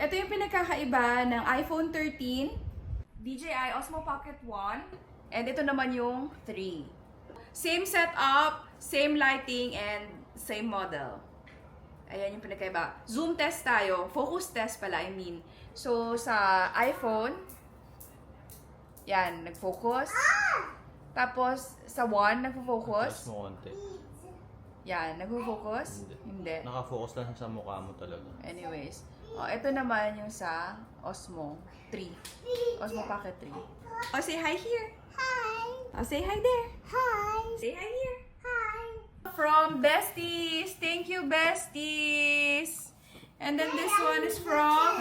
ito yung pinagkakaiba ng iPhone 13, DJI Osmo Pocket 1, and ito naman yung 3. Same setup, same lighting, and same model. Ayan yung pinagkaiba. Zoom test tayo. Focus test pala, I mean. So, sa iPhone, yan, nag-focus. Tapos, sa 1, nag-focus. Taas mo konti. Yan, nag-focus? Hindi. Naka-focus lang sa mukha mo talaga. Anyways. Ito naman yung sa Osmo 3. Osmo Pocket 3. Say hi here. Hi. Say hi there. Hi. Say hi here. Hi. From Besties. Thank you, Besties. And then this one is from